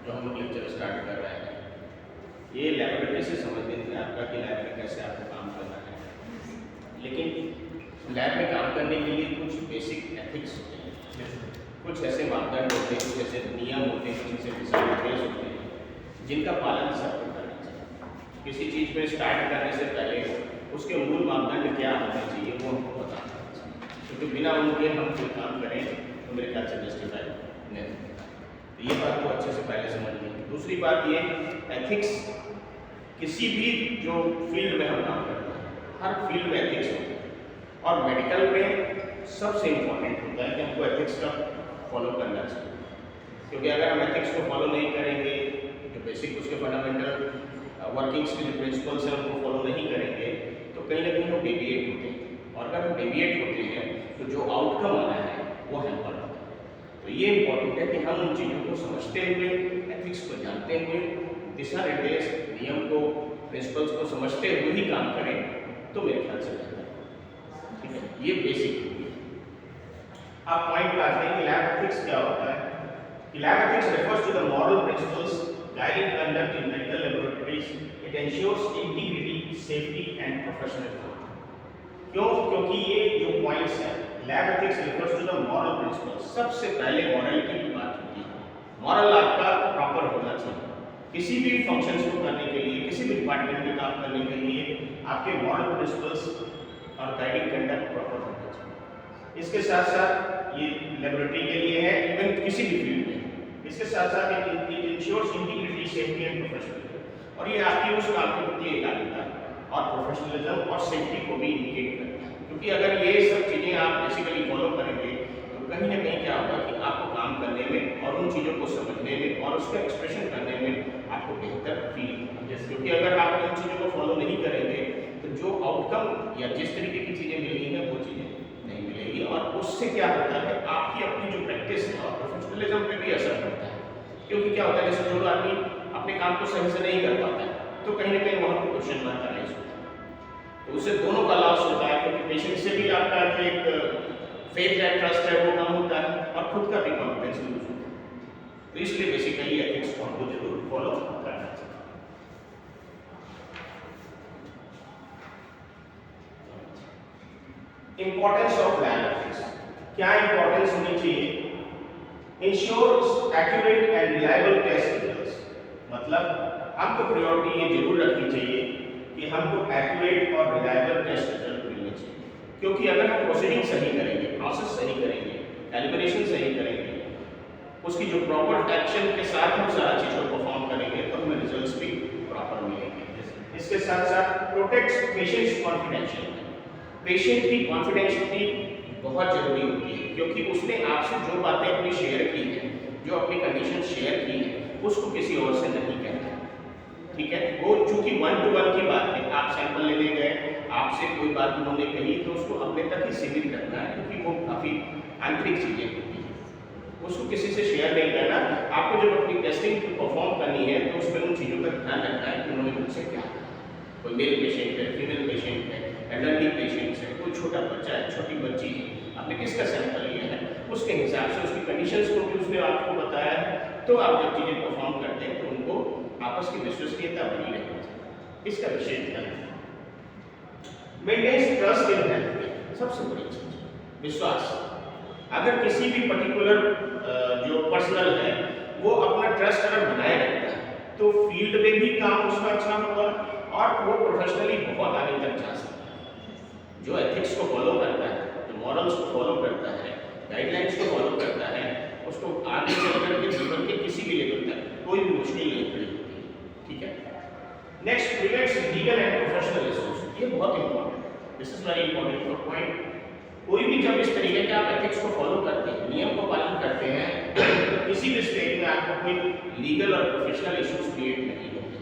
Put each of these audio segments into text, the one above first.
जो हम लोग लेक्चर स्टार्ट कर रहे हैं, ये लैबोरेटरी से संबंधित है आपका कि लैब में कैसे आपको काम करना है। लेकिन लैब में काम करने के लिए कुछ बेसिक एथिक्स होते हैं, कुछ ऐसे मापदंड होते हैं, कुछ ऐसे नियम होते हैं, कुछ ऐसे डिसाइड होते हैं जिनका पालन सबको करना चाहिए। किसी चीज़ में स्टार्ट करने से पहले उसके मूल मापदंड क्या होने चाहिए वो हमको पता होना चाहिए, क्योंकि बिना उनके हम कोई काम करें तो मेरे ख्याल से जस्टिफाई नहीं होता। तो ये बात को अच्छे से पहले समझ लीजिए। दूसरी बात ये, एथिक्स किसी भी जो फील्ड में हम काम करते हैं, हर फील्ड में एथिक्स होता है और मेडिकल में सबसे इम्पोर्टेंट होता है कि हमको एथिक्स का फॉलो करना चाहिए। क्योंकि अगर हम एथिक्स को फॉलो नहीं करेंगे, जो बेसिक उसके फंडामेंटल वर्किंग्स के जो प्रिंसिपल्स हैं उनको फॉलो नहीं करेंगे, तो कहीं ना कहीं हम डेविएट होते हैं, और अगर हम डेविएट होते हैं तो जो आउटकम आना है वो हैम्पर होता है। तो ये इम्पोर्टेंट है कि हम उन चीज़ों को समझते हुए, एथिक्स को जानते हुए, दिशा निर्देश नियम को, प्रिंसिपल्स को समझते हुए ही काम करें, तो मेरे ख्याल से बेहतर है। ठीक है, ये बेसिक आप पॉइंट लाते हैं कि लैब एथिक्स क्या होता है। कि lab ethics refers to the moral principles guiding conduct in medical laboratories. It ensures integrity, safety and professionalism. क्योंकि ये जो पॉइंट्स हैं, lab ethics refers to the moral principles. सबसे पहले मॉरलिटी की बात होती है। मॉरल आपका प्रॉपर होना चाहिए। किसी भी फंक्शंस को करने के लिए, किसी भी डिपार्टमेंट में काम करने के लिए आपके मॉरल प्रिंसिपल्स और गाइडिंग कंडक्ट प्रॉपर होना चाहिए। इसके साथ साथ ये लेबोरेटरी के लिए है, इवन किसी भी फील्ड में। इसके साथ साथ it ensures integrity, safety and professionalism, और ये आपकी उस काम के प्रति एकाग्रता और प्रोफेशनलिज्म और सेफ्टी को भी इंडिकेट करता है। क्योंकि अगर ये सब चीज़ें आप बेसिकली फॉलो करेंगे तो कहीं ना कहीं क्या होगा कि आपको काम करने में और उन चीज़ों को समझने में और उसका एक्सप्रेशन करने में आपको बेहतर फील होगा। क्योंकि अगर आप उन चीज़ों को फॉलो नहीं करेंगे तो जो आउटकम या जिस तरीके की चीज़ें मिलनी है वो चीज़ें नहीं मिलेगी, और उससे क्या होता है आपकी अपनी जो प्रैक्टिस है और प्रोफेशनलिज्म पे भी असर पड़ता है। क्योंकि क्या होता है, जैसे जो आदमी अपने काम को सही से नहीं कर पाता है तो कहीं ना कहीं वहाँ पर क्वेश्चन मार्क राइज होता है। तो उससे दोनों का लॉस होता है, क्योंकि पेशेंट से भी आपका जो एक फेथ है, ट्रस्ट है, वो कम होता है और खुद का भी कॉन्फिडेंस लूज होता है। तो इसलिए बेसिकली एथिक्स को हमको जरूर फॉलो करना चाहिए। इंपॉर्टेंस ऑफ लैब एथिक्स, क्या इंपॉर्टेंस होनी चाहिए? Ensures accurate and reliable test results, मतलब हमको प्रायोरिटी ये जरूर रखनी चाहिए कि हमको एक्यूरेट और रिलायबल टेस्ट रिजल्ट मिलने चाहिए। क्योंकि अगर हम प्रोसीडिंग सही करेंगे, प्रोसेस सही करेंगे, कैलिब्रेशन सही करेंगे, उसकी जो प्रॉपर एक्शन के साथ हम सारा चीज़ को परफॉर्म करेंगे तो हमें रिजल्ट्स भी प्रॉपर मिलेंगे। इसके साथ साथ प्रोटेक्ट्स पेशेंट्स कॉन्फिडेंशियल, पेशेंट की कॉन्फिडेंशियलिटी बहुत जरूरी होती है, क्योंकि उसने आपसे जो बातें अपनी शेयर की है, जो अपनी कंडीशन शेयर की है, उसको किसी और से नहीं कहना है। ठीक है, वो चूंकि 1 to 1 की बात है, आप सैंपल लेने गए, आपसे कोई बात उन्होंने कही तो उसको अपने तक ही सीमित रखना है, क्योंकि वो काफ़ी आंतरिक चीज़ें होती हैं, उसको किसी से शेयर नहीं करना। आपको जब अपनी टेस्टिंग परफॉर्म करनी है तो उसमें उन चीज़ों का ध्यान रखना है कि उन्होंने मुझसे क्या कहा। कोई मेल पेशेंट है, फीमेल पेशेंट है, एल्डरली पेशेंट्स है, कोई छोटा बच्चा है, छोटी बच्ची है, आपने किसका सैंपल लिया है, उसके हिसाब से उसकी कंडीशंस को भी उसने आपको बताया है। तो आप जब चीज़ें परफॉर्म करते हैं तो उनको आपस की विश्वसनीयता बनी रहनी चाहिए। इसका विशेष ध्यान मेंटेन्स ट्रस्ट इन हेल्थ, सबसे बड़ी चीज विश्वास। अगर किसी भी पर्टिकुलर जो पर्सनल है वो अपना ट्रस्ट अगर बनाए रखता है तो फील्ड में भी काम उसका अच्छा होगा और वो प्रोफेशनली बहुत आगे तक जा सकता है। जो एथिक्स को फॉलो करता है, जो मॉरल्स को फॉलो करता है, गाइडलाइंस को फॉलो करता है, उसको आगे चलकर के जीवन के किसी भी लेवल तक कोई भी मुश्किल नहीं खड़ी होती। ठीक है, next prevents legal and professional issues, ये बहुत इंपॉर्टेंट है, this is very important point. कोई भी जब इस तरीके के आप एथिक्स को फॉलो करते हैं, नियम को पालन करते हैं, तो किसी भी स्टेज में आपको कोई लीगल और प्रोफेशनल इश्यूज क्रिएट नहीं होते।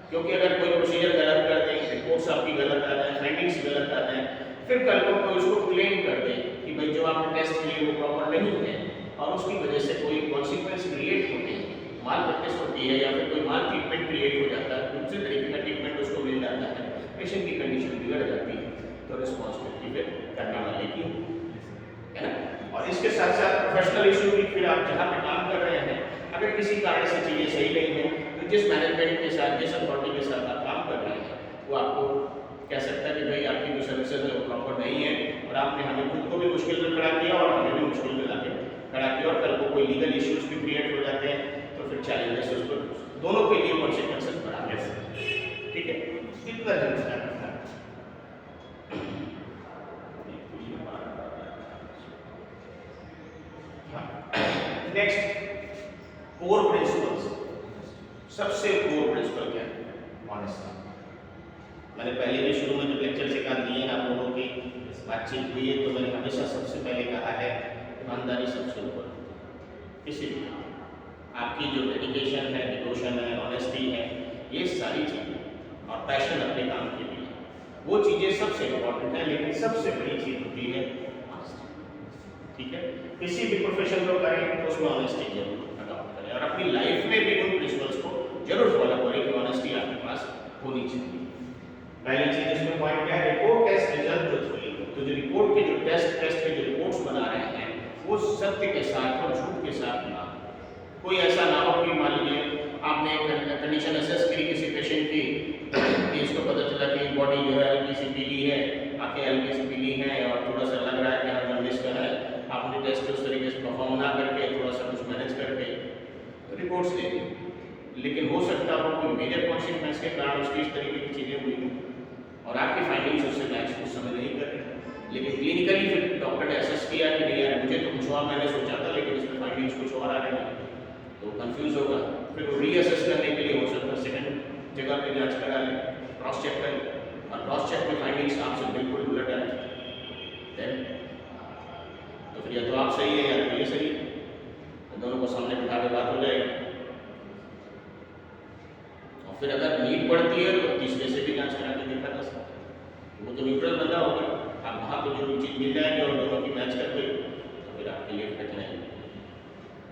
क्योंकि अगर कोई प्रोसीजर गलत कर दें, रिपोर्ट्स आपकी गलत आ जाए, फाइंडिंग्स गलत आ जाए, फिर कल को कोई उसको क्लेम कर दे कि भाई जो आपने टेस्ट किए वो प्रॉपर नहीं है, और उसकी वजह से कोई कॉन्सिक्वेंस क्रिएट होते हैं, माल प्रैक्टिस होती है या फिर कोई माल ट्रीटमेंट क्रिएट हो जाता है, दूसरे तरीके का ट्रीटमेंट उसको मिल जाता है, पेशेंट की कंडीशन बिगड़ जाती है, तो रिस्पॉन्सिबिलिटी फिर करने वाले की है ना। और इसके साथ साथ प्रोफेशनल इशू भी, फिर आप जहाँ पे काम कर रहे हैं अगर किसी कारण से चीज़ें सही नहीं है तो जिस मैनेजमेंट के साथ, जिस अथॉरिटी के साथ आप काम कर रहे हैं वो आपको कह सकता है कि भाई आपकी जो सर्विसेज है वो प्रॉपर नहीं है और आपने हमें खुद को भी मुश्किल में खड़ा किया और हमें भी मुश्किल में लाके खड़ा किया और कल को कोई लीगल इश्यूज भी क्रिएट हो जाते हैं तो फिर चैलेंजेस उस पर दोनों के लिए कॉन्सिक्वेंसेस बढ़ाते हैं। ठीक है, इतना जरूर ध्यान रखना। Next, core principles. सबसे कोर प्रिंसिपल क्या है? ऑनेस्टी। मैंने पहले भी शुरू में जब लेक्चर से कहा दिए आप लोगों की बातचीत हुई है तो मैंने हमेशा सबसे पहले कहा है ईमानदारी सबसे ऊपर। किसी भी आपकी जो डेडिकेशन है, डिवोशन है, ऑनेस्टी है, ये सारी चीज़ें और पैशन अपने काम के लिए, वो चीज़ें सबसे इम्पोर्टेंट है। लेकिन सबसे बड़ी चीज़ होती है ऑनेस्टी। ठीक है, किसी भी प्रोफेशन को करें तो उसमें ऑनेस्टी जरूर अडॉप्ट करें और अपनी लाइफ में भी उन प्रिंसिपल्स को जरूर फॉलो करें कि ऑनेस्टी आपके पास होनी चाहिए। पहली चीज इसमें पॉइंट क्या है? Report test result truthfully. तो जो रिपोर्ट के जो टेस्ट के जो रिपोर्ट्स बना रहे हैं वो सत्य के साथ और झूठ के साथ ना। कोई ऐसा ना हो कि मान लीजिए आपने कंडीशन असेस करी किसी पेशेंट की कि इसको पता चला कि बॉडी जो है हल्की सी पीली है, आंखें हल्की सी पीली हैं और थोड़ा सा लग रहा है कि हाँ जॉन्डिस का है। आपने टेस्ट उस तरीके से परफॉर्म ना करके थोड़ा सा कुछ मैनेज करके रिपोर्ट्स दे दी, लेकिन हो सकता हो कोई मेजर कॉन्सिक्वेंस के कारण उसकी इस तरीके की चीज़ें हुई और आपकी फाइंडिंग्स उससे मैच उस समय नहीं कर रहे, लेकिन क्लिनिकली फिर डॉक्टर ने असेस किया कि नहीं यार मुझे तो कुछ और मैंने सोचा था लेकिन इसमें फाइंडिंग्स कुछ और आ रहे हैं, तो कंफ्यूज होगा। फिर वो रीअसेस करने के लिए हो सकता है सेकंड जगह पे जांच करा ले, क्रॉस चेक कर ले और क्रॉस चेक में फाइंडिंग्स आपसे बिल्कुल उलट आए देन तो फिर या तो आप सही है या तो ये सही है, तो दोनों को सामने बिठा के बात हो जाएगी। और फिर अगर नीड पड़ती है तो तीसरे से भी जांच करा के देखा जा सकता है, वो तो न्यूट्रल बंदा होगा। आप वहाँ पे जो चीज़ मिल जाएगी और दोनों की मैच कर गई तो फिर आपके लिए कठिनाई।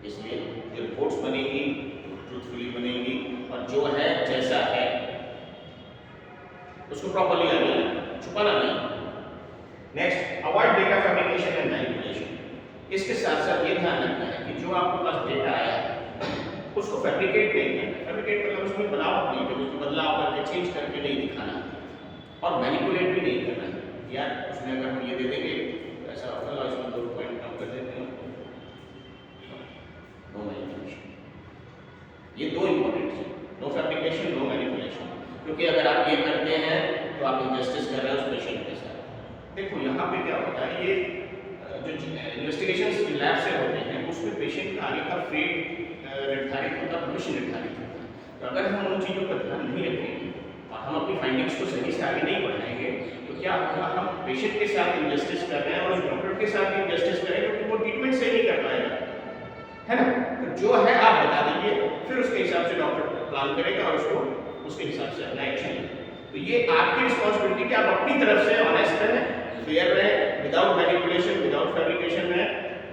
इसलिए जो रिपोर्ट्स बनेगी ट्रूथफुली बनेगी और जो है जैसा है उसको प्रॉपर्ली आगे छुपाना नहीं। Next, avoid data fabrication and manipulation. इसके साथ साथ ये ध्यान रखना है कि जो आपके पास डेटा आया है उसको फैब्रिकेट नहीं करना। फैब्रिकेट मतलब उसमें बनावट नहीं करनी, उसको बदलाव करके चेंज करके नहीं दिखाना और मैनिपुलेट भी नहीं करना। यार उसमें अगर हम ये दे देंगे तो ऐसा होगा, इसमें 2 पॉइंट कम कर देते हैं। नो मैनिपुलेशन, ये 2 इंपॉर्टेंट है, नो फैब्रिकेशन, नो मैनिपुलेशन। क्योंकि अगर आप ये करते हैं तो आप इनजस्टिस कर रहे हैं उस पेशेंट के साथ। देखो यहाँ पे क्या होता है, ये जो इन्वेस्टिगेशन लैब से होते हैं उसमें पेशेंट का आगे का फेट निर्धारित होता है, भविष्य निर्धारित होता है। तो अगर हम उन चीज़ों पर ध्यान नहीं रखेंगे और हम अपनी फाइंडिंग्स को सही से आगे नहीं बढ़ाएंगे तो क्या होगा, हम पेशेंट के साथ इनजस्टिस कर रहे हैं और उस डॉक्टर के साथ भी इनजस्टिस करें क्योंकि वो ट्रीटमेंट सही नहीं कर पाएगा, है ना। तो जो है आप बता दीजिए, फिर उसके हिसाब से डॉक्टर प्लान करेगा और उसको उसके हिसाब से अपना एक्शन लेगा। तो ये आपकी रिस्पॉन्सिबिलिटी कि आप अपनी तरफ से ऑनेस्ट रहें, फेयर रहें, विदाउट मैनिपुलेशन, विदाउट फैब्रिकेशन में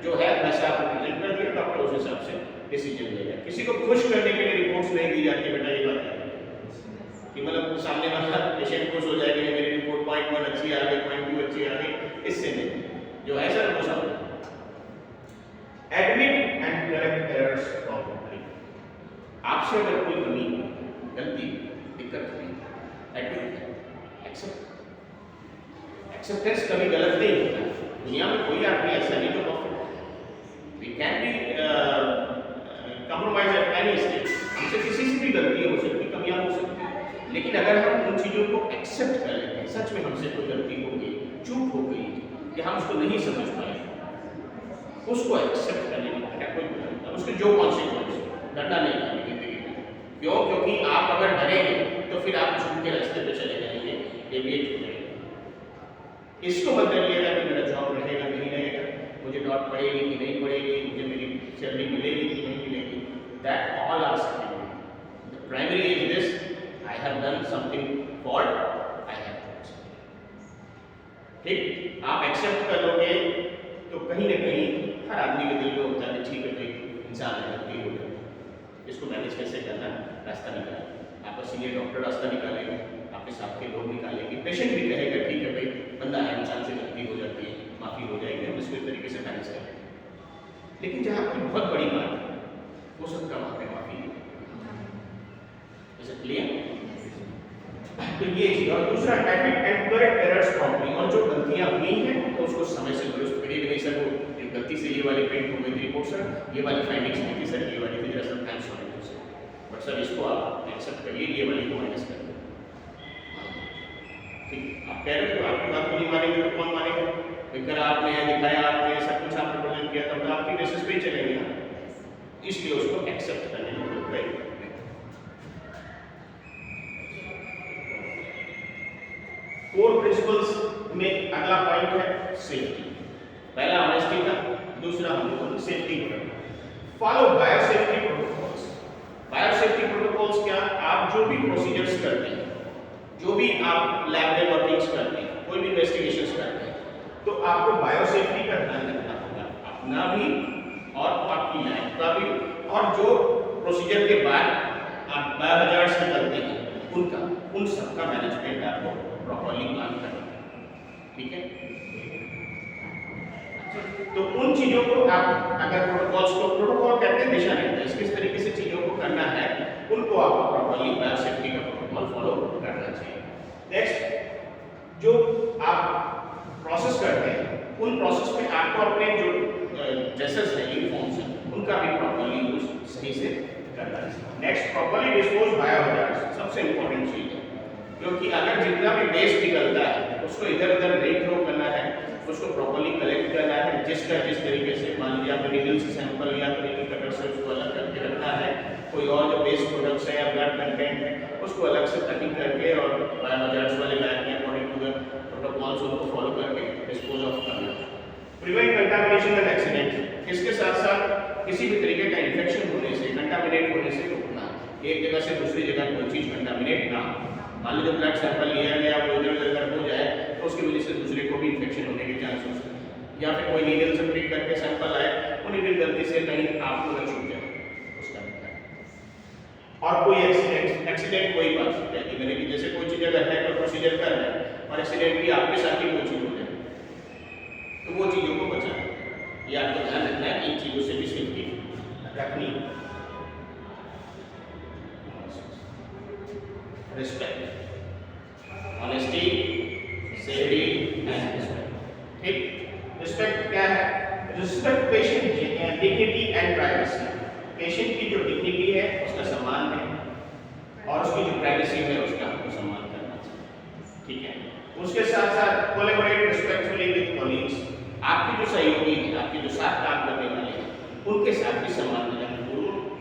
जो है वैसा आप प्रेजेंट कर दिया, डॉक्टर उस हिसाब से डिसीजन लेगा। किसी को खुश करने के लिए रिपोर्ट्स नहीं दी जाती, बेटा ये बात है कि मतलब सामने वाला पेशेंट खुश हो जाएगा कि मेरी रिपोर्ट 0.1 अच्छी आ गई, 0.2 अच्छी आ गई, इससे नहीं। जो ऐसा तो सब admit and correct errors problem. आपसे अगर कोई कमी, गलती, दिक्कत हुई, एडमिट, एक्सेप्ट। एक्सेप्टेंस कभी गलत नहीं होता। दुनिया में कोई आदमी ऐसा नहीं जो perfect. We can be compromise at any stage, हमसे किसी से भी गलती हो सकती, कमियां हो सकती, लेकिन अगर हम उन चीज़ों को एक्सेप्ट कर लेते हैं, सच में हमसे कोई गलती हो गई, चूक हो गई कि हम उसको नहीं समझ पाए, उसको एक्सेप्ट करने में कोई मतलब उसके जो कॉन्सिक्वेंस, डरना नहीं है जिंदगी में। क्यों? क्योंकि आप अगर डरेंगे तो फिर आप झूठ के रास्ते पे चले जाएंगे, डेविएट हो जाएंगे। इसको मत करिएगा कि मेरा जॉब रहेगा नहीं रहेगा, मुझे डॉट पड़ेगी कि नहीं पड़ेगी, मुझे मेरी सैलरी मिलेगी कि नहीं मिलेगी। That all are secondary. The primary is this, I have done something fault, I have done something। ठीक, आप एक्सेप्ट कर लोगे तो कहीं ना कहीं हर आदमी के दिल में होता है ठीक है भाई इंसान है, गलती हो गई, इसको मैनेज कैसे करना है, रास्ता निकालें। आपका सीनियर डॉक्टर रास्ता निकालेगा, आपके साथ के लोग निकालेंगे, पेशेंट भी कहेगा ठीक है भाई बंदा है, इंसान से गलती हो जाती है, माफ़ी हो जाएगी, हम इसको इस तरीके से मैनेज करें। लेकिन जहाँ कोई बहुत बड़ी बात हो सकता है दूसरा admit and correct errors promptly, और जो गलतियां हुई हैं तो उसको समय से दुरुस्त करिए कि नहीं सर वो गलती से ये वाली प्रिंट हो गई थी रिपोर्ट सर, ये वाली फाइंडिंग्स नहीं थी सर, ये वाली थी जरा sir thanks for it sir, but sir इसको आप एक्सेप्ट करिए, ये वाली को माइनस कर दो। ठीक, आप कह रहे हो तो आपकी बात को नहीं मानेंगे तो कौन मानेगा? अगर आपने दिखाया, आपने सब कुछ आपने प्रेजेंट किया तब तो आपकी बेसिस पे ही चलेंगे ना, इसलिए उसको एक्सेप्ट करने में कोई बुराई नहीं। कोर प्रिंसिपल्स में अगला पॉइंट है सेफ्टी। पहला ऑनेस्टी था, दूसरा हम लोगों ने सेफ्टी को रखा। Follow biosafety protocols. Biosafety protocols क्या? आप जो भी प्रोसीजर्स करते हैं, जो भी आप लैब में वर्किंग्स करते हैं, कोई भी इन्वेस्टिगेशंस करते हैं, तो आपको बायोसेफ्टी का ध्यान रखना होगा, अपना भी और आपकी लैब का भी, और जो प्रोसीजर के बाद आप बायोहजार्ड्स निकलते हैं उनका, उन सबका मैनेजमेंट आपको प्रॉपर्ली प्लान करना है। ठीक है, तो उन चीजों को आप अगर प्रोटोकॉल्स को, प्रोटोकॉल कहते हैं दिशा निर्देश, किस तरीके से चीजों को करना है उनको आपको प्रॉपर्ली बायोसेफ्टी का प्रोटोकॉल फॉलो करना चाहिए। नेक्स्ट, जो आप प्रोसेस करते हैं उन प्रोसेस में आपको अपने जो ड्रेसेस हैं, यूनिफॉर्म्स हैं, उनका भी प्रॉपर्ली यूज सही से करना चाहिए। नेक्स्ट, प्रॉपर्ली डिस्पोज बायोहजार्ड्स, सबसे इंपॉर्टेंट चीज है, क्योंकि अगर जितना भी वेस्ट निकलता है उसको इधर उधर नहीं थ्रो करना है, उसको प्रॉपर्ली कलेक्ट करना है, जिस तरीके से मान लीजिए आपने नीडल से सैंपल लिया तो नीडल कटर से उसको अलग करके रखना है, कोई और जो वेस्ट प्रोडक्ट्स है या ब्लड कंटेंट है उसको अलग से कटिंग करके और बायोहजार्ड्स वाले बैग में अकॉर्डिंग टू द प्रोटोकॉल्स उनको फॉलो करके डिस्पोज ऑफ करना है। प्रिवेंट कंटामिनेशन एंड एक्सीडेंट, इसके साथ साथ किसी भी तरीके का इन्फेक्शन होने से, कंटामिनेट होने से रोकना, एक जगह से दूसरी जगह कोई चीज कंटामिनेट ना हो। मान लीजिए ब्लड सैंपल लिया गया, वो इधर उधर हो जाए तो उसकी वजह से दूसरे को भी इन्फेक्शन होने के चांसेस हैं, या फिर कोई नीडल से प्रिक करके सैंपल आए, वो नीडल गलती से कहीं आपको न छूट जाए उसका भी। और कोई एक्सीडेंट कोई बात हो जाएगी, मैंने कि जैसे कोई चीज़ अगर है तो प्रोसीजर कर रहे हैं और एक्सीडेंट भी आपके साथ ही कोई चीज़ हो जाए तो वो चीज़ों को बचाना, ये आपको ध्यान रखना है, इन चीज़ों से भी सेफ्टी रखनी। Respect, honesty, safety and respect. ठीक, रिस्पेक्ट क्या है? Respect patient dignity and privacy, patient की जो डिग्निटी है उसका सम्मान है और उसकी जो प्राइवेसी है उसका हमको सम्मान करना चाहिए। ठीक है, उसके साथ साथ कोलैबोरेट रिस्पेक्टफुली विद कॉलीग्स, आपके जो सहयोगी हैं, आपके जो साथ काम करने वाले हैं उनके साथ भी सम्मानजनक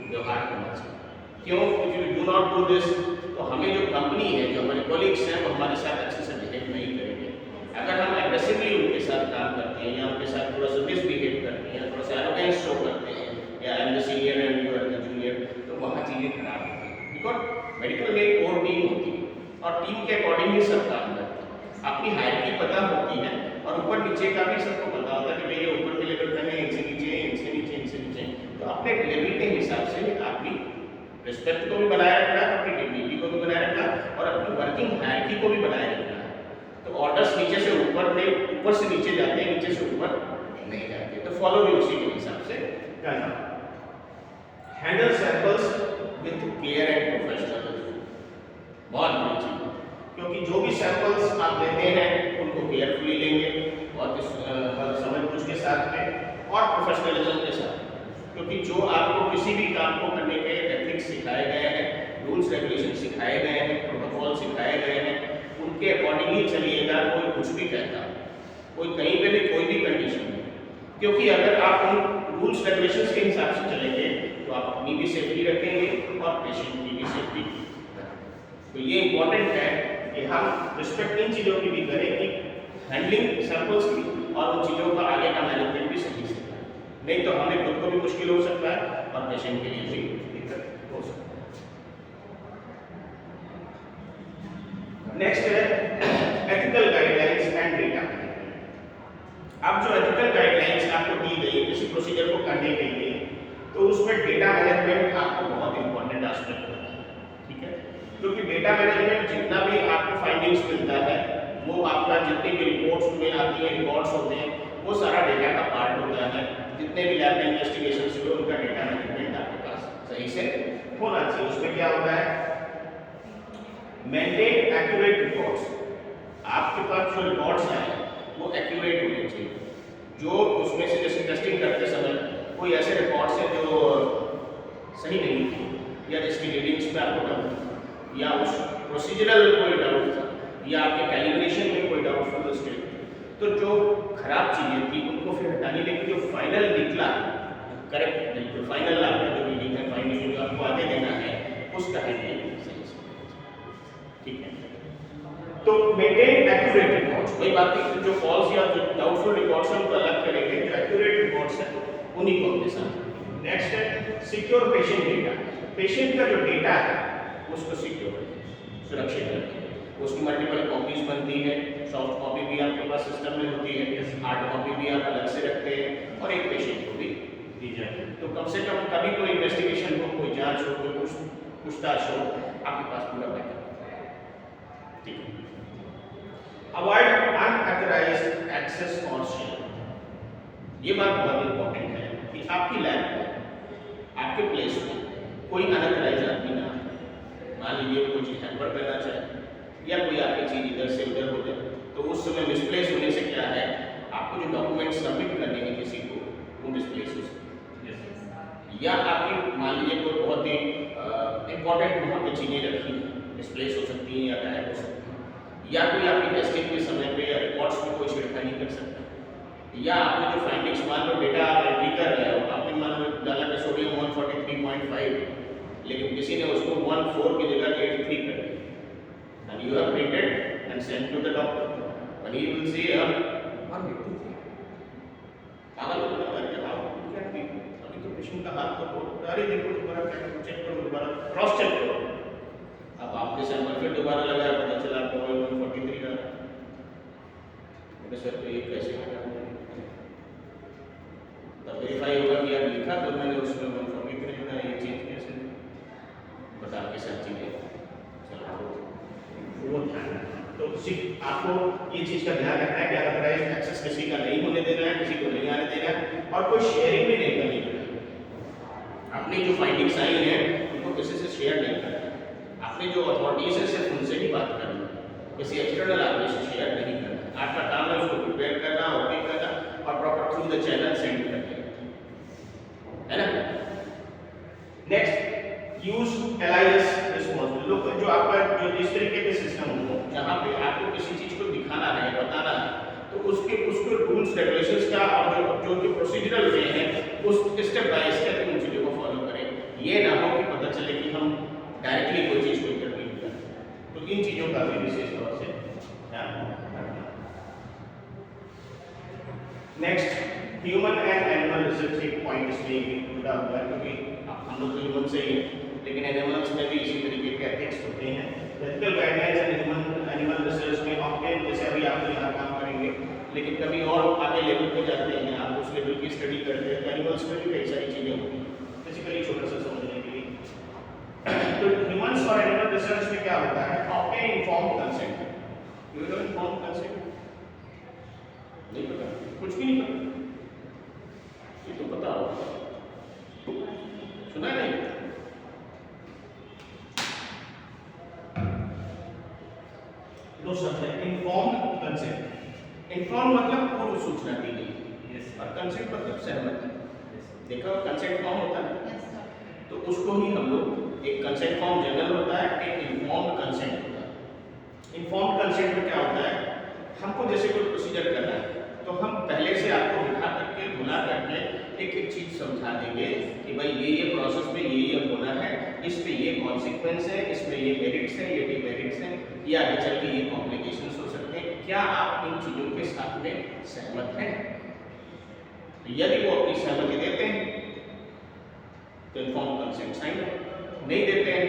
व्यवहार करना चाहिए। क्यों? If you do not do this तो हमें जो कंपनी है, जो हमारे कॉलीग्स हैं, वो हमारे साथ अच्छे से बिहेव नहीं करेंगे। अगर हम एग्रेसिवली उनके साथ काम करते हैं या उनके साथ थोड़ा सा मिसबिहेव करते हैं, थोड़ा सा एरोगेंस शो करते हैं, या I am the senior and you are the junior, तो वहाँ चीज़ें खराब होती हैं। बिकॉज मेडिकल में एक कोर टीम होती है और टीम के अकॉर्डिंग ही सब काम करते हैं। अपनी हायरार्की पता होती है और ऊपर नीचे का भी सबको पता होता है कि भाई ये ऊपर के लेवल पे है, इनसे नीचे, इनसे नीचे, इनसे नीचे, तो अपने लेवल के हिसाब से अपनी रिस्पेक्ट को भी बनाए रखना है, अपनी डिग्निटी को भी बनाए रखना है और अपनी वर्किंग हायरार्की को भी बनाए रखना है। तो ऑर्डर्स नीचे से ऊपर नहीं, ऊपर से नीचे जाते हैं, नीचे से ऊपर नहीं जाते, तो फॉलो भी उसी के हिसाब से करना। Handle samples with care and professionalism, बहुत बड़ी चीज है, क्योंकि जो भी सैंपल्स आप लेते हैं उनको केयरफुली लेंगे, बहुत समझ-बूझ के साथ में और प्रोफेशनलिज्म के साथ, क्योंकि जो आपको किसी भी काम को करने के एथिक्स सिखाए गए हैं, रूल्स रेगुलेशन सिखाए गए हैं, प्रोटोकॉल सिखाए गए हैं, उनके अकॉर्डिंग ही चलिएगा। कोई कुछ भी कहता, कोई कहीं पे भी कोई भी कंडीशन में, क्योंकि अगर आप उन रूल्स रेगुलेशंस के हिसाब से चलेंगे तो आप अपनी भी सेफ्टी रखेंगे और पेशेंट की भी सेफ्टी रखेंगे। तो ये इंपॉर्टेंट है कि हम रिस्पेक्ट इन चीज़ों की भी करें कि हैंडलिंग सैंपल्स की और उन चीज़ों का आगे का मैनेजमेंट भी सही से, नहीं तो हमें खुद को भी मुश्किल हो सकता है और पेशेंट के लिए भी दिक्कत हो सकता है। नेक्स्ट है ethical guidelines and data management. अब जो एथिकल गाइडलाइंस आपको दी गई किसी प्रोसीजर को करने के लिए, तो उसमें डेटा मैनेजमेंट आपको बहुत इंपॉर्टेंट एस्पेक्ट होता है। ठीक है, क्योंकि डेटा मैनेजमेंट जितना भी आपको फाइंडिंग्स मिलता है, वो आपका जितनी भी रिपोर्ट्स में आती है, रिकॉर्ड्स होते हैं, वो सारा डेटा का पार्ट होता है। जितने भी लैब इन्वेस्टिगेशंस हुए उनका डेटा मैनेजमेंट आपके पास सही से होना चाहिए। उसमें क्या होता है, मेंटेन एक्यूरेट रिकॉर्ड्स, आपके पास जो रिकॉर्ड्स आए वो एक्यूरेट होने चाहिए। जो उसमें से जैसे टेस्टिंग करते समय कोई ऐसे रिकॉर्ड्स हैं जो सही नहीं थे, या जिसकी रीडिंग्स में आपको डाउट, या उस प्रोसीजरल कोई डाउट था, या आपके कैलिब्रेशन में कोई डाउटफुल स्टेट, तो जो खराब चीज़ें थी उनको फिर हटाने, लेकिन जो फाइनल निकला करेक्ट बिल्कुल फाइनल आपका जो रीडिंग है, फाइनल जो आपको आगे देना है उसका हैंडलिंग सही से, ठीक है। तो मेंटेन एक्यूरेट रिकॉर्ड्स, वही बात है, जो फॉल्स या जो डाउटफुल रिकॉर्ड्स हैं उनको अलग करेंगे, जो एक्यूरेट रिकॉर्ड्स हैं उन्हीं को अपने साथ। नेक्स्ट है सिक्योर पेशेंट डेटा, पेशेंट का जो डेटा है उसको सिक्योर रखें, सुरक्षित रखें। उसकी मल्टीपल कॉपीज बनती है, सॉफ्ट कॉपी भी आपके पास सिस्टम में होती है, हार्ड कॉपी भी आप अलग से रखते हैं, और एक पेशेंट को भी दी जाती है। तो कम से कम कभी कोई इन्वेस्टिगेशन हो, कोई जांच हो, कोई पूछताछ हो, आपके पास पूरा बैकअप, ठीक है। अवॉइड अनऑथराइज्ड एक्सेस और शेयर, ये बात बहुत इंपॉर्टेंट है कि आपकी लैब में, आपके प्लेस में कोई अनऑथराइज्ड आदमी ना आए। मान लीजिए कोई चीज़ हैम्पर करना चाहे या कोई आपकी चीज़ इधर से उधर हो जाए, तो उस समय मिसप्लेस होने से क्या है, आपको जो डॉक्यूमेंट सबमिट करने हैं किसी को, वो मिसप्लेस हो सकते हैं, या आपकी मान लीजिए कोई बहुत ही इंपॉर्टेंट वहाँ पे चीज़ें रखी हैं, मिसप्लेस हो सकती हैं या गायब हो सकती हैं, या कोई आपकी टेस्टिंग के समय पे या रिकॉर्ड्स में कोई छेड़खानी कर सकता है, या आपने जो फाइंडिंग्स मान लो डेटा आप एंट्री कर रहे हो, आपने मान लो डाला कि सोडियम 143.5, लेकिन किसी ने उसको 14 की जगह 83 कर दिया, and you have printed and sent to the doctor, and he will say 183, पागल हो गया क्या, क्या थी अभी तो पेशेंट का हाथ तो अरे देखो दोबारा चेक करो, दोबारा क्रॉस चेक करो, अब आपके सैंपल फिर दोबारा लगाया, पता चला आपको 143 का, सर तो ये कैसे हो गया, तब वेरीफाई होगा कि आप लिखा तो मैंने उसमें 143 लिखा, ये चीज़ कैसे, बट आपके साथ चीज़ें चलो वो ध्यान रखना। तो आपको ये चीज़ का ध्यान रखना है कि अनऑथराइज्ड एक्सेस किसी का नहीं होने देना है, किसी को नहीं आने देना है, और कोई शेयरिंग भी नहीं करनी है। आपने जो फाइंडिंग्स आई हैं उनको किसी से शेयर नहीं करना है, आपने जो अथॉरिटीज है सिर्फ उनसे ही बात करनी है, किसी एक्सटर्नल आदमी से शेयर नहीं करना। आपका काम है उसको प्रिपेयर करना, ओके करना, और proper through the channel send करना, है ना। नेक्स्ट यूज एलाइस रिस्पॉन्सिबल, लोग जो आपका जो जिस तरीके के सिस्टम हो, जहाँ पे आपको किसी चीज़ को दिखाना है, बताना है, तो उसको रूल्स रेगुलेशंस का और जो प्रोसीजरल वे है उस स्टेप बाय स्टेप उन चीज़ों को फॉलो करें। ये ना हो कि पता चले कि हम डायरेक्टली कोई चीज़ को इंटरव्यू करें, तो इन चीज़ों का भी विशेष तौर से ध्यान रखना। Next human and animal research, एक पॉइंट इसलिए जुड़ा हुआ है क्योंकि हम लोग तो ह्यूमन से ही हैं, लेकिन एनिमल्स में भी इसी तरीके के एथिक्स होते हैं। Ethical guidelines and animal research में ऑप्टेन, जैसे अभी आप यहाँ काम करेंगे, लेकिन कभी और आगे लेवल पे जाते हैं, आप उस लेवल की स्टडी करते हैं, तो एनिमल्स में भी कई सारी चीज़ें होती हैं, बेसिकली छोटा सा समझने के लिए। तो ह्यूमन्स और एनिमल रिसर्च में क्या होता है, obtain informed consent, you know informed consent नहीं पता, कुछ भी नहीं पता, ये तो पता होगा, सुना नहीं, दो शब्द है, इन्फॉर्म्ड कंसेंट। इन्फॉर्म मतलब पूर्व सूचना दी गई, और कंसेंट मतलब सहमति। देखा कंसेंट फॉर्म होता है, तो उसको ही हम लोग, एक कंसेंट फॉर्म जनरल होता है, एक इन्फॉर्म्ड कंसेंट होता है। इन्फॉर्म्ड कंसेंट में क्या होता है, हमको जैसे कोई प्रोसीजर करना है तो हम पहले से आपको बिठा करके बुला करके एक एक चीज़ समझा देंगे कि भाई ये प्रोसेस में ये होना है, इस पे ये कॉन्सिक्वेंस है, इसमें ये मेरिट्स हैं, ये डिमेरिट्स हैं, ये आगे चल के ये कॉम्प्लिकेशंस हो सकते हैं, क्या आप इन चीज़ों के साथ में सहमत हैं? यदि वो अपनी सहमति देते हैं तो इन्फॉर्म कंसेंट साइन है, नहीं देते हैं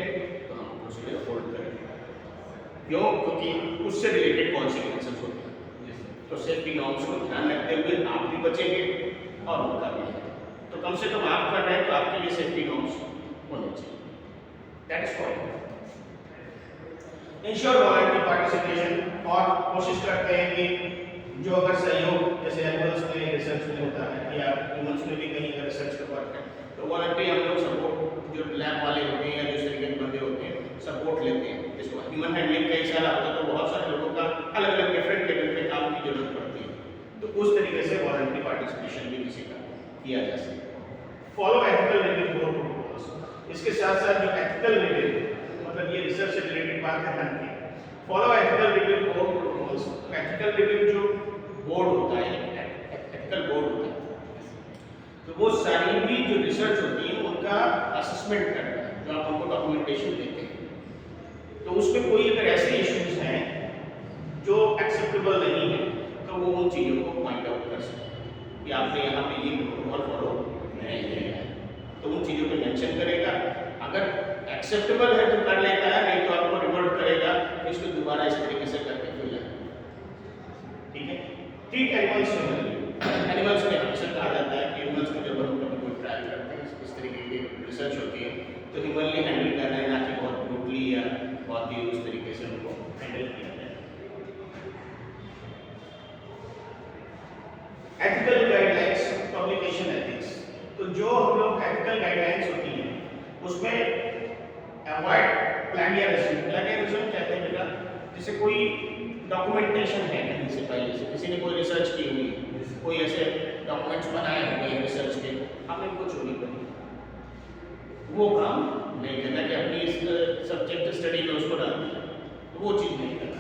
तो हम प्रोसीजर होल्ड करेंगे। क्यों? क्योंकि उससे रिलेटेड कॉन्सिक्वेंसेस होते हैं, तो सेफ्टी नॉर्म्स को ध्यान रखते हुए आप भी बचेंगे और उनका भी है, तो कम से कम आप कर रहे हैं तो आपके लिए सेफ्टी नॉर्म्स होने चाहिए। That is point. Ensure voluntary participation, और कोशिश करते हैं कि जो अगर सहयोग जैसे एनिमल्स में रिसर्च में होता है या ह्यूमन्स में भी कहीं अगर रिसर्च का वर्क है, तो वॉलंटरी हम लोग सपोर्ट, जो लैब वाले होते हैं या जिस तरीके के बंदे होते हैं सपोर्ट लेते हैं, जिसको ह्यूमन हैंडलिंग उस तरीके से वॉलंटरी पार्टिसिपेशन भी किसी का किया जा सकता है। Follow ethical review board protocols, इसके साथ साथ जो एथिकल रिव्यू, मतलब ये रिसर्च से रिलेटेड बात है ध्यान की, follow ethical review board protocols. Ethical review जो बोर्ड होता है, एथिकल बोर्ड होता है, तो वो सारी भी जो रिसर्च होती है उनका असेसमेंट करता है, जो आप उनको डॉक्यूमेंटेशन देते हैं। तो उसमें कोई अगर ऐसे इश्यूज हैं जो एक्सेप्टेबल नहीं है तो वो उन चीज़ों को पॉइंट आउट कर सकते हैं कि आपने यहाँ पे ये प्रोटोकॉल फॉलो नहीं किया है, तो उन चीज़ों पे मेंशन करेगा। अगर एक्सेप्टेबल है तो कर लेता है, नहीं तो आपको रिवर्ट करेगा कि इसको दोबारा इस तरीके से करके फिर लें। ठीक है। Treat animals humanly. एनिमल्स में हमेशा कहा जाता है कि एनिमल्स में जब हम कभी कोई ट्रायल करते हैं, इस तरीके की रिसर्च होती है, तो ह्यूमनली हैंडल करना है, ना कि बहुत ब्रूटली या बहुत ही उस तरीके से उनको हैंडल किया जाए। Ethical guidelines, publication ethics. तो जो हम लोग एथिकल गाइडलाइंस होती हैं उसमें अवॉइड प्लैगियरिज्म। प्लैगियरिज्म कहते हैं बेटा, जैसे कोई डॉक्यूमेंटेशन है कहीं से पहले से, किसी ने कोई रिसर्च की हुई है, कोई ऐसे डॉक्यूमेंट्स बनाए हुए हैं रिसर्च के, आपने इनको चोरी कर ली, वो काम नहीं करना कि अपनी इस सब्जेक्ट स्टडी में उसको डाल दिया, तो वो चीज़ नहीं करना।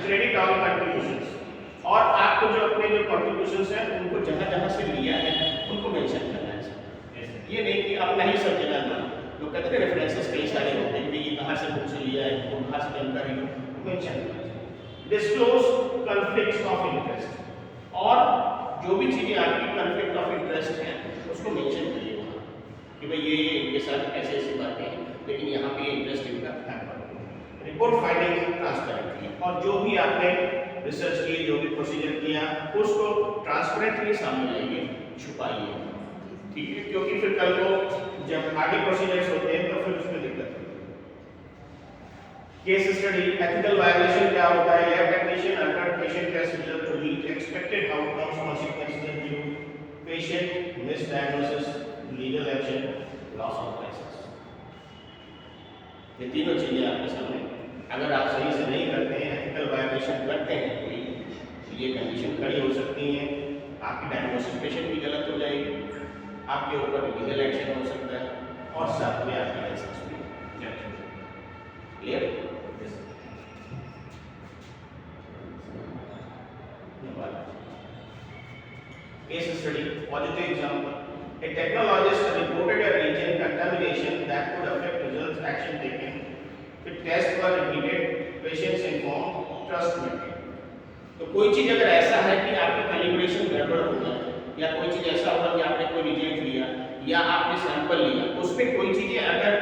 क्रेडिट ऑल कंट्रीब्यूशंस, और आपको जो अपने जो कंट्रीब्यूशंस हैं उनको जहाँ जहाँ से लिया है उनको मेंशन करना है। ये नहीं कि आप नहीं सब जगह ना, लोग कहते हैं रेफरेंसेस कई सारे होते हैं कि ये कहाँ से बुक से लिया है, वो कहाँ से जानकारी मेंशन करना है। डिस्क्लोज कॉन्फ्लिक्ट्स ऑफ इंटरेस्ट, और जो भी चीज़ें आपकी कॉन्फ्लिक्ट ऑफ इंटरेस्ट हैं उसको मेंशन करिए वहाँ कि भाई ये इनके साथ ऐसे ऐसी बातें हैं, लेकिन यहाँ पे इंटरेस्ट इनका है। रिपोर्ट फाइंडिंग ट्रांसपेरेंटली, और जो भी आपने रिसर्च की, जो भी प्रोसीजर किया, उसको ट्रांसपेरेंटली सामने लाइए, छुपाइए। ठीक है, क्योंकि फिर कल को जब आगे प्रोसीजर्स होते हैं तो फिर उसमें दिक्कत होती है। केस स्टडी, एथिकल वायलेशन क्या होता है, lab technician under patient test result to meet expected outcomes, consequences due patient misdiagnosis, legal action, loss of licence. ये तीनों चीजें आपके सामने, अगर आप सही से नहीं करते हैं, एथिकल वायलेशन करते हैं कोई, तो ये कंडीशन खड़ी हो सकती है, आपकी डायग्नोसिस पेशेंट भी गलत हो जाएगी, आपके ऊपर लीगल एक्शन हो सकता है, और साथ में आपका लाइसेंस भी जब्त हो सकता है। Clear? Case study, positive example. A technologist reported a region contamination that could affect results action taken. If tests were repeated, patients informed, trust maintained. तो कोई चीज अगर ऐसा है कि आपका कैलिब्रेशन गड़बड़ होगा, या कोई चीज ऐसा होगा कि आपने कोई रिजेक्ट लिया या आपने सैंपल लिया, उसमें कोई चीजें अगर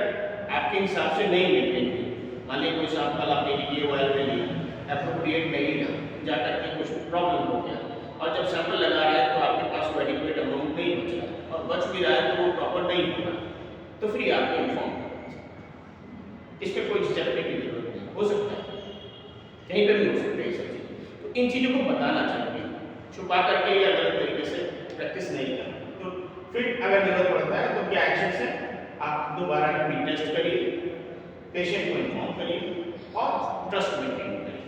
आपके हिसाब से नहीं मेंटेन हुई, मान लीजिए कोई सैंपल आपने DTA ऑयल में लिया, एप्रोप्रिएट नहीं लिया, जा करके कुछ प्रॉब्लम हो गया, और जब सैंपल लगा रहे हैं तो आपके पास वो एडिक्वेट अमाउंट नहीं बच रहा, और बच भी रहा है तो वो प्रॉपर नहीं हो रहा, तो फिर आपको इन्फॉर्म करना चाहिए। इसमें कोई झिझकने की जरूरत नहीं, हो सकता है कहीं पर भी हो सकता है ये सब चीज़, तो इन चीज़ों को बताना चाहिए, छुपा करके या गलत तरीके से प्रैक्टिस नहीं करना। तो फिर अगर जरूरत पड़ता है तो क्या एक्शन है, आप दोबारा टेस्ट करिए, पेशेंट को इन्फॉर्म करिए और ट्रस्ट मेंटेन करिए,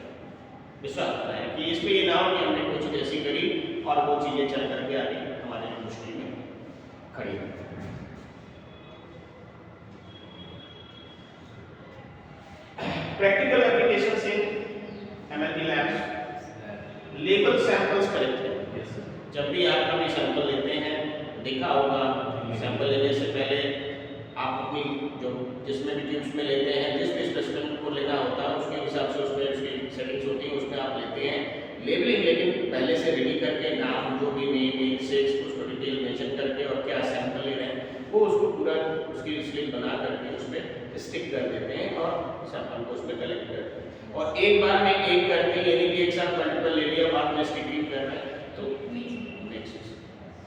विश्वास बनाए कि इसमें ये ना हो कि हमने कोई चीज़ ऐसी करी और वो चीज़ें चल करके आगे हमारे मुश्किल में खड़ी हो। Practical applications in MLT labs, label samples correct है। जब भी आप कभी सैंपल लेते हैं, देखा होगा सैंपल लेने से पहले आप अपनी जो जिसमें भी ट्यूब्स में लेते हैं, जिस भी स्पेसिमेन को लेना होता है उसके हिसाब से उसमें उसकी सेटिंग्स होती है, उसमें आप लेते हैं लेबलिंग, लेकिन पहले से रेडी करके नाम जो भी नेम 1 से उसको डिटेल मेंशन करके और क्या सैंपल ले रहे हैं वो उसको पूरा उसकी स्लिप बना करके उसमें स्टिक कर देते हैं और सैंपल को उसमें कलेक्ट करते हैं। और एक बार में एक करते यानी कि एक साथ मल्टीपल ले लिया, बाद में स्टिकिंग कर रहे हैं तो नेक्स्ट,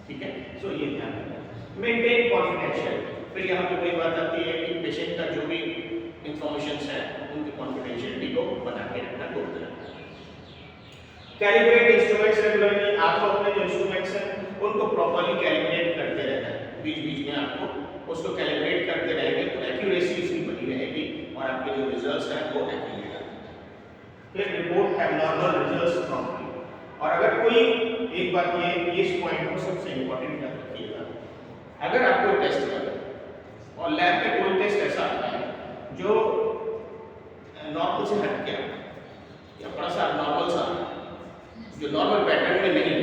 ठीक है। सो ये ध्यान रखना, मेंटेन कॉन्फिडेंशियलिटी। फिर यहाँ पे कोई बात आती है कि पेशेंट का जो भी इंफॉर्मेशन है उनकी कॉन्फिडेंशियलिटी को बना के रखना, तोड़ रखना। कैलिब्रेट इंस्ट्रूमेंट्स रेगुलरली, आपको अपने जो इंस्ट्रूमेंट्स हैं उनको प्रॉपर्ली कैलिब्रेट करते रहना है, बीच बीच में आपको उसको कैलिब्रेट करते रहेंगे तो एक्यूरेसी उसकी बनी रहेगी और आपके जो रिजल्ट्स हैं वो एक्यूरेट आएंगे। फिर रिपोर्ट एबनॉर्मल रिजल्ट्स प्रॉम्प्टली, और अगर कोई एक बात ये इस पॉइंट को सबसे इंपॉर्टेंट याद रखिएगा, अगर आपको टेस्ट लगे और लैब में कोई टेस्ट ऐसा आता है जो नॉर्मल से हट गया या थोड़ा सा नॉर्मल सा जो नॉर्मल पैटर्न में नहीं है,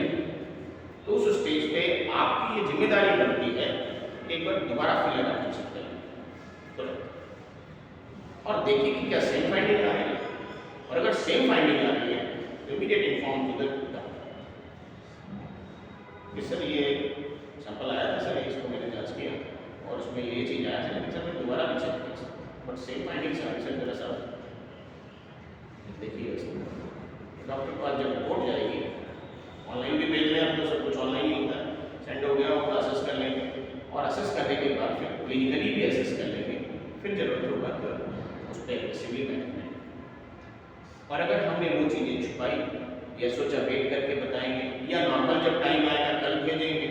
तो उस स्टेज पे आपकी ये जिम्मेदारी बनती है एक बार दोबारा फिर लगा के चेक करें और देखिए कि क्या सेम फाइंडिंग आ रही है, और अगर सेम फाइंडिंग आ रही है तो immediate inform to the doctor कि सर ये सैंपल आया था सर, इसको मैंने जांच किया और उसमें ये चीज़ आया था, लेकिन सर मैं दोबारा भी चेक किया सर, बट सेम फाइंडिंग्स आ रही सर मेरा साहब। देखिए डॉक्टर के पास जब रिपोर्ट जाएगी, ऑनलाइन भी भेज रहे हैं, अब तो सब कुछ ऑनलाइन ही होता है, सेंड हो गया और असेस कर लेंगे और असेस करने के बाद फिर क्लिनिकली भी असेस कर लेंगे, फिर जरूरत होगा तो उस पर एग्रेसिवली मैनेजमेंट। और अगर हमने वो चीज़ें छुपाई या सोचा वेट करके बताएंगे या नॉर्मल जब टाइम आएगा कल भेजेंगे,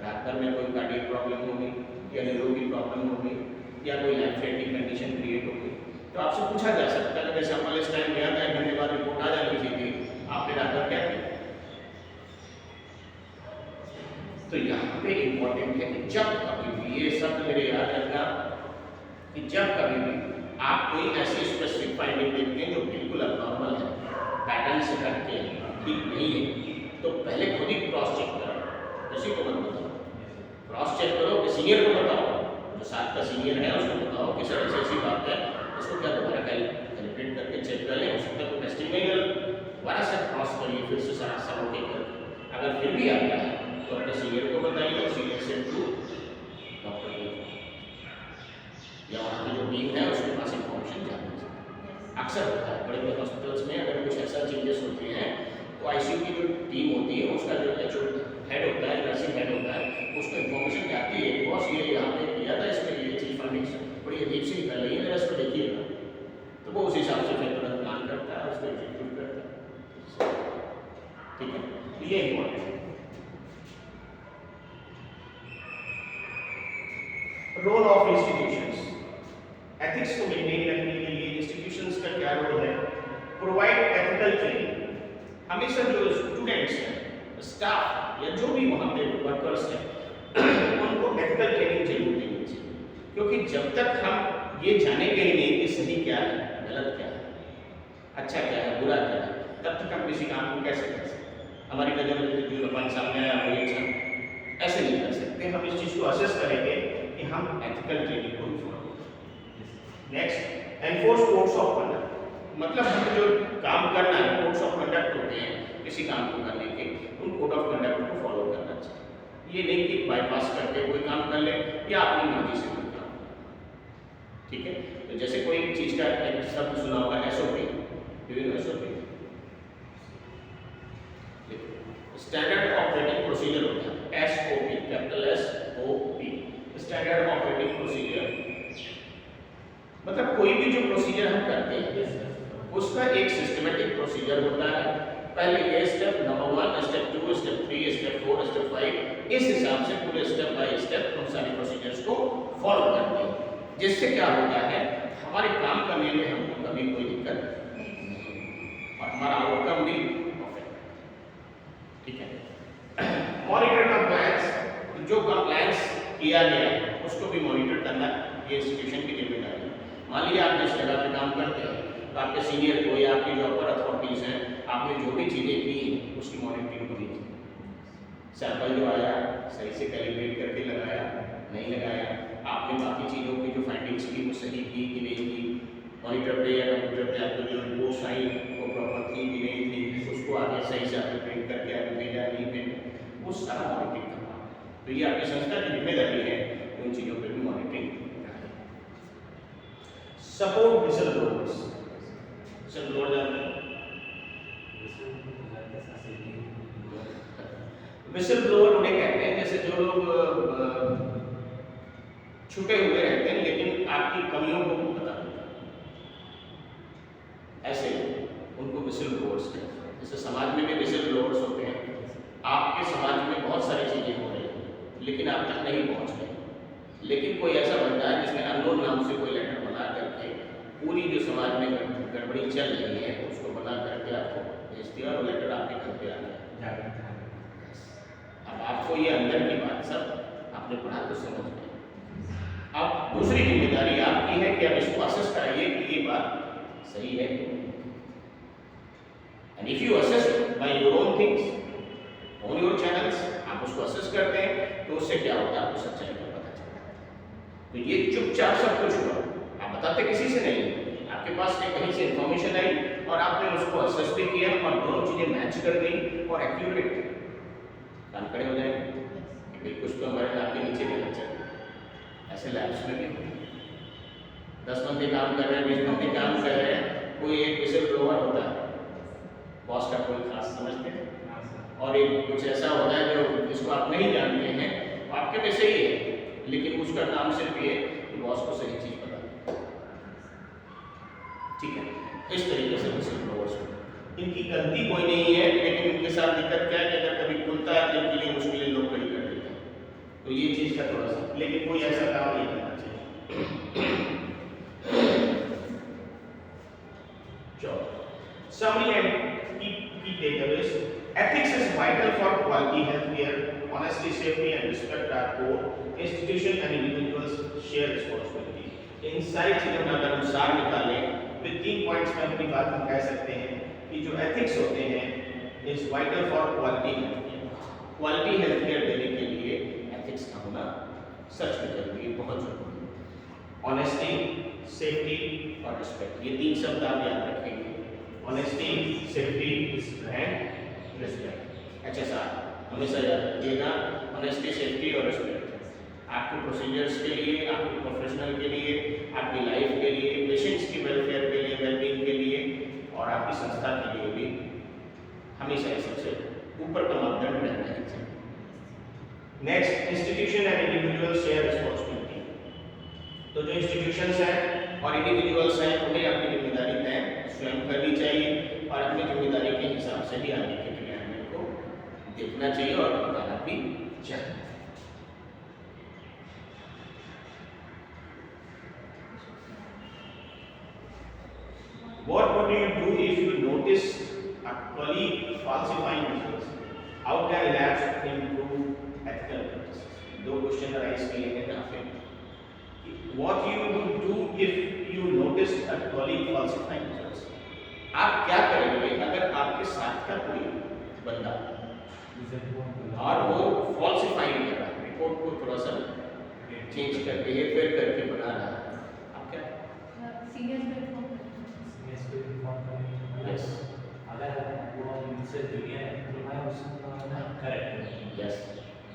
रात भर में कोई कार्डियक प्रॉब्लम होगी या न्यूरो की प्रॉब्लम होगी या कोई लाइफ थ्रेटनिंग कंडीशन क्रिएट होगी, तो आपसे पूछा जा सकता है कि सैंपल इस टाइम गया था, 1 घंटे बाद रिपोर्ट आ जानी चाहिए, आपने रात भर क्या किया। तो यहाँ पे इम्पोर्टेंट है कि जब कभी भी ये शब्द मेरे याद रखना कि जब कभी भी आप कोई ऐसी स्पेसिफिक फाइंडिंग देखते हैं जो बिल्कुल अबनॉर्मल है, पैटर्न से हट के ठीक नहीं है, तो पहले खुद ही क्रॉस चेक करो, किसी को मत बताओ, क्रॉस चेक करो कि सीनियर को बताओ, जो साथ का सीनियर है उसको बताओ कि सर ऐसी बात है, इसको क्या दोबारा कैलिब्रेट करके चेक कर लें, हो सकता है कोई टेस्टिंग नहीं गलत, दोबारा से क्रॉस करिए फिर से सारा सब ओके करके, अगर फिर भी आता है तो अपने सीनियर को बताइए और सीनियर से थ्रू डॉक्टर को या वहाँ की जो टीम है उसके पास इंफॉर्मेशन जानी चाहिए। अक्सर होता है बड़े बड़े हॉस्पिटल्स में अगर कुछ ऐसा चेंजेस होते हैं तो आईसीयू की जो टीम होती है उसका जो एचओ हेड होता है, नर्सिंग हेड होता है, उसको इन्फॉर्मेशन जाती है, बॉस ये यहाँ पे किया था, इसमें ये चीज़ फंडिंग बड़ी अजीब सी निकल रही है, मेरा इसको देखिएगा, तो वो उस हिसाब से फिर तुरंत प्लान करता है, उसको एग्जीक्यूट करता है। ठीक है, तो ये इम्पोर्टेंट है। रोल ऑफ इंस्टीट्यूशंस, एथिक्स को मेंटेन रखने के लिए इंस्टीट्यूशंस का क्या रोल है? प्रोवाइड एथिकल ट्रेनिंग, हमेशा जो स्टूडेंट्स हैं, स्टाफ या जो भी वहाँ पे वर्कर्स हैं उनको एथिकल ट्रेनिंग जरूर देनी चाहिए, क्योंकि जब तक हम ये जानेंगे ही नहीं कि सही क्या है, गलत क्या है, अच्छा क्या है, बुरा क्या है, तब तक हम किसी काम को कैसे कर सकते हैं। हमारी नजर में जो अपन सामने आया वही अच्छा, ऐसे नहीं कर सकते। हम इस चीज़ को असेस करेंगे कि हम एथिकल ट्रेनिंग को फॉलो करें। Next, enforce codes of conduct, मतलब हमें जो काम करना है, कोड्स ऑफ कंडक्ट होते हैं किसी काम को करने के, उन कोड ऑफ कंडक्ट को फॉलो करना चाहिए। ये नहीं कि बाईपास करके कोई काम कर ले या अपनी मर्जी से कोई काम, ठीक है। तो जैसे कोई चीज़ का एक शब्द सुना होगा SOP, SOP standard operating procedure होता है, SOP, capital SOP, standard operating procedure, मतलब कोई भी जो प्रोसीजर हम करते हैं उसका एक सिस्टमेटिक प्रोसीजर होता है। पहले ये step number 1, step 2, step 3, step 4, step 5, इस हिसाब से पूरे स्टेप बाय स्टेप उन सारे प्रोसीजर्स को फॉलो करते हैं, जिससे क्या होता है हमारे काम करने में हमको कभी कोई दिक्कत नहीं और हमारा आउटकम भी परफेक्ट, ठीक है। मॉनिटर कंप्लायंस, जो कंप्लायंस किया गया है उसको भी मॉनिटर करना ये इंस्टीट्यूशन की जिम्मेदारी है। मान लीजिए आप जिस जगह पे काम करते हैं तो आपके सीनियर को या आपकी जो अपर अथॉरिटीज़ हैं, आपने जो भी चीज़ें की उसकी मॉनिटरिंग होनी चाहिए। सैंपल जो आया सही से कैलिब्रेट करके लगाया, नहीं लगाया, आपने बाकी चीज़ों की जो फाइंडिंग्स की वो सही थी कि नहीं थी, मॉनिटर पे या कंप्यूटर पे आपको जो रिपोर्ट्स आई वो प्रॉपर थी कि नहीं थी, उसको आगे सही से आपने प्रिंट करके आगे भेजा नहीं भेजा, वो सारा मॉनिटरिंग करना। तो ये आपकी संस्था की जिम्मेदारी है उन चीज़ों पर भी monitoring. Support whistle blowers, whistle blower जानते हैं? विसल ब्लोअर उन्हें कहते हैं जैसे जो लोग छुपे हुए रहते हैं लेकिन आपकी कमियों को बता देते हैं, ऐसे उनको विसल ब्लोअर्स कहते हैं। जैसे समाज में भी विसल ब्लोअर्स होते हैं, आपके समाज में बहुत सारी चीजें हो रही हैं लेकिन आप तक नहीं पहुंच रही, लेकिन कोई ऐसा बंदा है जिसने अननोन नाम से कोई लेटर बना करके पूरी जो समाज में गड़बड़ी चल रही है उसको बना करके आपको भेज दिया और लेटर आपके घर पे आ गया। आपको ये अंदर की बात सब आपने पढ़ा तो समझ गए। अब दूसरी जिम्मेदारी आपकी है कि आप इसको असेस कराइए कि ये बात सही है। And if you assess by your own things on your channels, आप उसको असेस करते हैं तो उससे क्या होता है, आपको सच्चाई का पता चलता है। तो ये चुपचाप सब कुछ हुआ, आप बताते किसी से नहीं, आपके पास एक कहीं से इंफॉर्मेशन आई और आपने उसको असेस भी किया और दोनों चीजें मैच कर गई और एक्यूरेट कान खड़े हो जाएंगे कि कुछ तो हमारे नाक के नीचे देना चाहिए। ऐसे लैब्स में भी 10 बंदे काम कर रहे हैं, 20 बंदे काम कर रहे हैं, कोई एक विसल ब्लोअर होता है, बॉस का कोई खास समझते हैं, और एक कुछ ऐसा होता है जो जिसको आप नहीं जानते हैं, आपके में सही है लेकिन उसका काम सिर्फ ये कि बॉस को सही चीज पता। ठीक है, इस तरीके से विसल ब्लोअर्स इनकी गलती कोई नहीं है, लेकिन इनके साथ दिक्कत क्या है कि अगर कभी खुलता है तो इनके लिए मुश्किलें लोग खड़ी कर देते हैं। तो ये चीज का थोड़ा सा, लेकिन कोई ऐसा काम नहीं करना चाहिए। Summary and key takeaways. Ethics is vital for quality healthcare. Honesty, safety, and respect are core. Institution and individuals share responsibility. इन सारी चीजों में अगर हम सार निकालें तो 3 पॉइंट्स में अपनी बात हम कह सकते हैं कि जो एथिक्स होते हैं is vital for quality healthcare. Quality healthcare देने के लिए एथिक्स का होना सच में जरूरी है, बहुत जरूरी है। ऑनेस्टी, सेफ्टी और रिस्पेक्ट, ये 3 शब्द आप याद रखेंगे। Honesty, safety and respect. HSR हमेशा याद रखिएगा, ऑनेस्टी, सेफ्टी और रिस्पेक्ट आपके प्रोसीजर्स के लिए, आपके प्रोफेशनल के लिए, आपकी लाइफ के लिए, पेशेंट्स की वेलफेयर के लिए, वेलबींग के लिए और आपकी संस्था के लिए भी हमेशा सबसे ऊपर का मापदंड रहना चाहिए। Next, institution and individual share responsibility. तो जो इंस्टीट्यूशंस हैं और इंडिविजुअल्स हैं उन्हें अपनी जिम्मेदारी तय स्वयं करनी चाहिए और अपनी जिम्मेदारी के हिसाब से ही आगे के क्रियान्वयन को देखना चाहिए और बताना भी चाहिए। What would you do if you notice a colleague falsifying results? How can labs improve ethical practices? 2 question rise किए हैं काफी। What you would do if you noticed a colleague falsifying results? आप क्या करेंगे अगर आपके साथ का कोई बंदा और वो फॉल्सिफाई कर रहा है, रिपोर्ट को थोड़ा सा चेंज करके या फिर करके बना रहा है, आप क्या सीनियर्स को इन्फॉर्म करेंगे। यस, अगर वो मुझसे जूनियर है तो मैं उसको correct. Yes,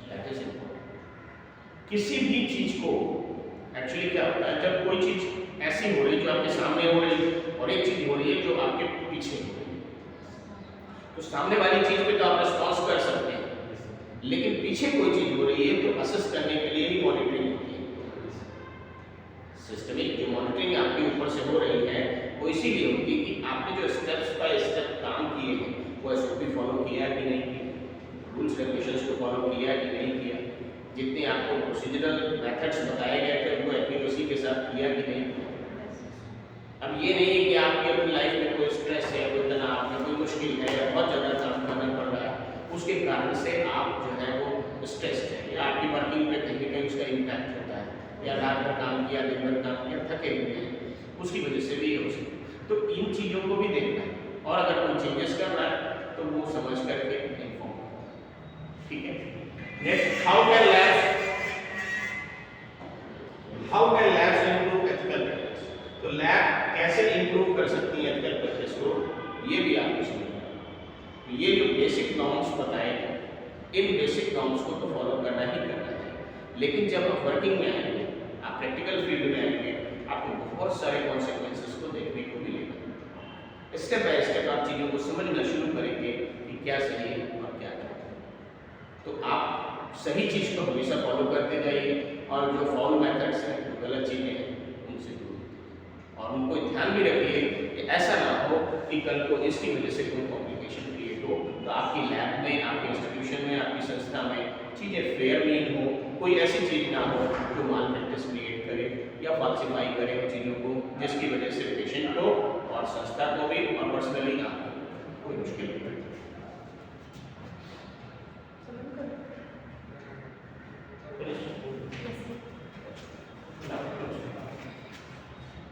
that is important. किसी भी चीज को एक्चुअली क्या होता है, जब कोई चीज ऐसी हो रही जो आपके सामने हो रही और एक चीज हो रही है जो आपके पीछे हो रही है, तो सामने वाली चीज पे तो आप रिस्पॉन्स कर सकते हैं, लेकिन पीछे कोई चीज हो रही है तो असेस करने के लिए ही मॉनिटरिंग होती है। सिस्टमिक जो मॉनिटरिंग आपके ऊपर से हो रही है वो इसीलिए होती है कि आपने जो स्टेप्स बाय स्टेप काम किए हैं वो एसओपी फॉलो किया कि नहीं किया, रूल्स रेगुलेशंस को फॉलो किया कि नहीं किया, जितने आपको प्रोसीजरल मेथड्स बताए गए थे उनको एक्यूरेसी के साथ किया कि नहीं किया। अब ये नहीं है कि आपकी अपनी लाइफ में कोई स्ट्रेस है, कोई तनाव है, कोई मुश्किल है या बहुत ज़्यादा काम करना पड़ रहा है, उसके कारण से आप जो है वो स्ट्रेस्ड है या आपकी वर्किंग पे कहीं ना कहीं उसका इम्पैक्ट होता है या रात भर काम किया, दिन भर काम किया, थके हुए हैं, उसकी वजह से भी हो सकता है। तो इन चीज़ों को भी देखना है और अगर कोई चेंजेस कर रहा है तो वो समझ करके इन्फॉर्म करना। ठीक है। Next, how can labs improve ethical practice? तो लैब कैसे इंप्रूव कर सकती है एथिकल प्रैक्टिस को, ये भी आपको समझना है। तो ये जो बेसिक नॉर्म्स बताए हैं, इन बेसिक नॉर्म्स को तो फॉलो करना ही करना है, लेकिन जब आप वर्किंग में आएंगे, आप प्रैक्टिकल फील्ड में आएंगे, आपको बहुत सारे कॉन्सिक्वेंसेस को देखने को मिलेगा। स्टेप बाय स्टेप आप चीज़ों को समझना शुरू करेंगे कि क्या सही है और क्या गलत है। तो आप सही चीज़ को हमेशा फॉलो करते जाइए और जो फाउल मेथड्स हैं, जो गलत चीज़ें हैं, उनसे दूर और उनको ध्यान भी रखिए कि ऐसा ना हो कि कल को इसकी वजह से कोई कॉम्प्लिकेशन क्रिएट हो। तो आपकी लैब में, आपके इंस्टीट्यूशन में, आपकी संस्था में चीज़ें फेयर नहीं हो, कोई ऐसी चीज़ ना हो जो माल प्रैक्टिस क्रिएट करे या फॉल्सिफाई करे उन चीज़ों को, जिसकी वजह से पेशेंट को और संस्था को भी और पर्सनली आपको कोई मुश्किल नहीं।